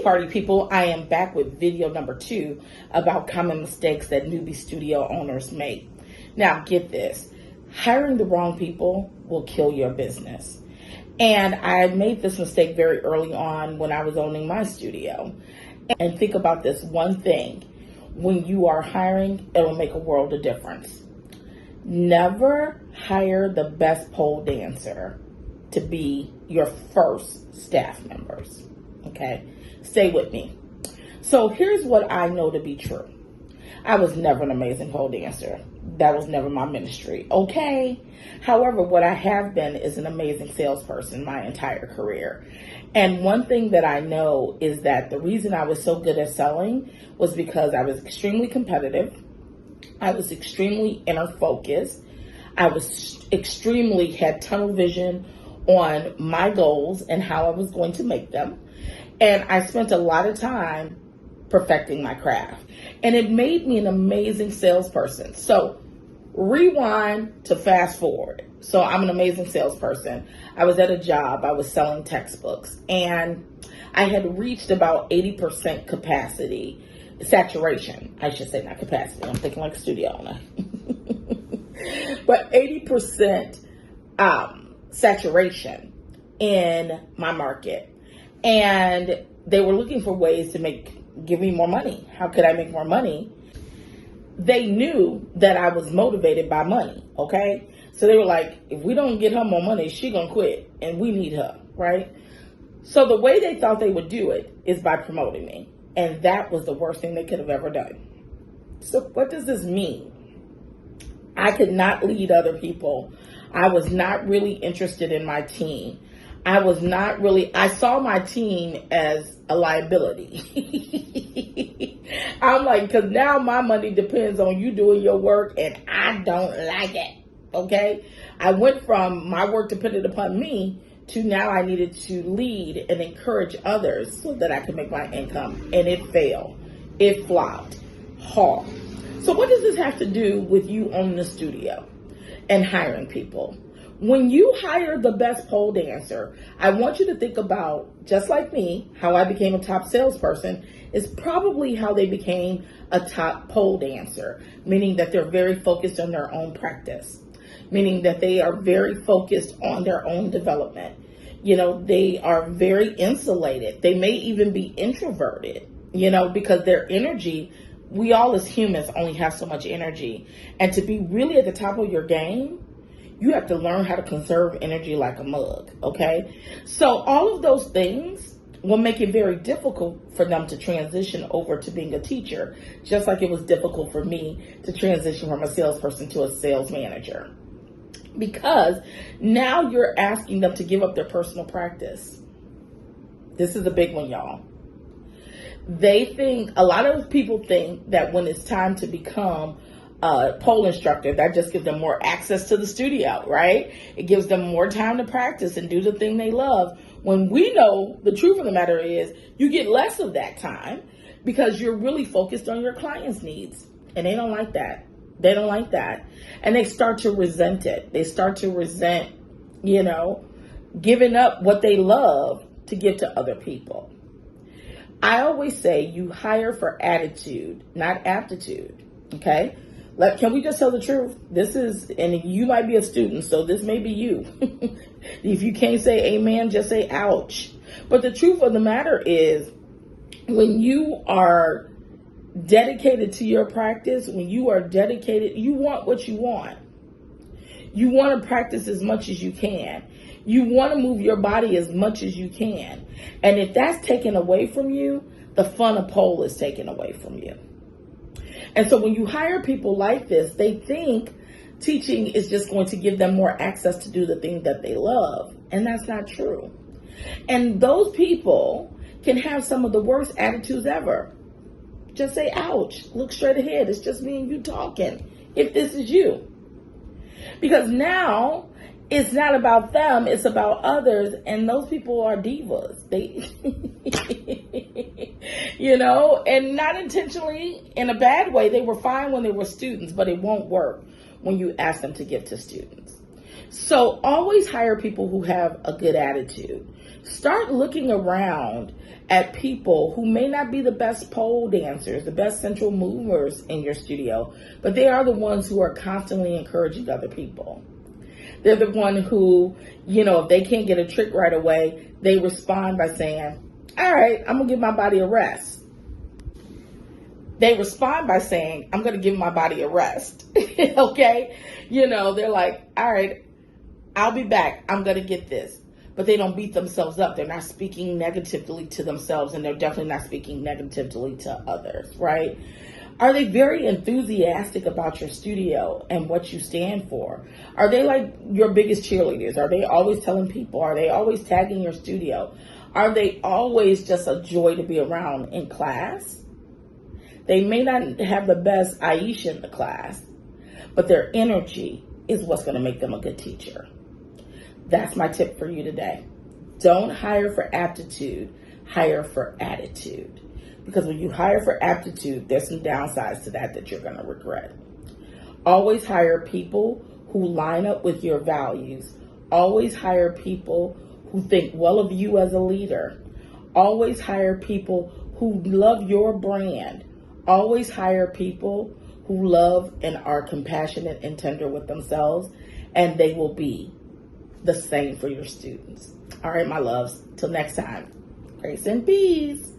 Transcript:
party people, I am back with video number 2 about common mistakes that newbie studio owners make. Now get this, hiring the wrong people will kill your business. And I made this mistake very early on when I was owning my studio. And think about this one thing, when you are hiring, it will make a world of difference. Never hire the best pole dancer to be your first staff members. Okay, stay with me. So here's what I know to be true. I was never an amazing pole dancer. That was never my ministry. Okay. However, what I have been is an amazing salesperson my entire career. And one thing that I know is that the reason I was so good at selling was because I was extremely competitive. I was extremely inner focused. I was had tunnel vision on my goals and how I was going to make them. And I spent a lot of time perfecting my craft. And it made me an amazing salesperson. So rewind to fast forward. So I'm an amazing salesperson. I was at a job. I was selling textbooks. And I had reached about 80% capacity. Saturation, I should say, not capacity. I'm thinking like a studio owner. But 80% saturation in my market. And they were looking for ways to give me more money. How could I make more money? They knew that I was motivated by money, okay? So they were like, if we don't get her more money, she gonna quit, and we need her, right? So the way they thought they would do it is by promoting me. And that was the worst thing they could have ever done. So what does this mean? I could not lead other people. I was not really interested in my team. I saw my team as a liability. I'm like, because now my money depends on you doing your work and I don't like it, okay? I went from my work depended upon me to now I needed to lead and encourage others so that I could make my income. And it failed. It flopped hard. So what does this have to do with you owning the studio and hiring people? When you hire the best pole dancer, I want you to think about, just like me, how I became a top salesperson is probably how they became a top pole dancer, meaning that they're very focused on their own practice, meaning that they are very focused on their own development. You know, they are very insulated. They may even be introverted, because their energy, we all as humans only have so much energy. And to be really at the top of your game, you have to learn how to conserve energy like a mug, okay? So all of those things will make it very difficult for them to transition over to being a teacher, just like it was difficult for me to transition from a salesperson to a sales manager. Because now you're asking them to give up their personal practice. This is a big one, y'all. A lot of people think that when it's time to become a pole instructor, that just gives them more access to the studio, right? It gives them more time to practice and do the thing they love. When we know the truth of the matter is you get less of that time because you're really focused on your clients' needs. And they don't like that. They don't like that. And they start to resent it. They start to resent, giving up what they love to give to other people. I always say you hire for attitude, not aptitude, okay? Can we just tell the truth? And you might be a student, so this may be you. If you can't say amen, just say ouch. But the truth of the matter is, when you are dedicated to your practice, when you are dedicated, you want what you want. You want to practice as much as you can. You want to move your body as much as you can. And if that's taken away from you, the fun of pole is taken away from you. And so when you hire people like this, they think teaching is just going to give them more access to do the thing that they love. And that's not true. And those people can have some of the worst attitudes ever. Just say, ouch, look straight ahead. It's just me and you talking, if this is you. Because now it's not about them, it's about others. And those people are divas. And not intentionally, in a bad way. They were fine when they were students, but it won't work when you ask them to give to students. So always hire people who have a good attitude. Start looking around at people who may not be the best pole dancers, the best central movers in your studio, but they are the ones who are constantly encouraging other people. They're the one who, if they can't get a trick right away, they respond by saying, all right, I'm going to give my body a rest. They respond by saying, I'm going to give my body a rest. Okay? They're like, all right, I'll be back. I'm going to get this. But they don't beat themselves up. They're not speaking negatively to themselves, and they're definitely not speaking negatively to others, right? Are they very enthusiastic about your studio and what you stand for? Are they like your biggest cheerleaders? Are they always telling people? Are they always tagging your studio? Are they always just a joy to be around in class? They may not have the best Aisha in the class, but their energy is what's going to make them a good teacher. That's my tip for you today. Don't hire for aptitude, hire for attitude. Because when you hire for aptitude, there's some downsides to that you're going to regret. Always hire people who line up with your values. Always hire people who think well of you as a leader. Always hire people who love your brand. Always hire people who love and are compassionate and tender with themselves, and they will be the same for your students. All right, my loves. Till next time. Grace and peace.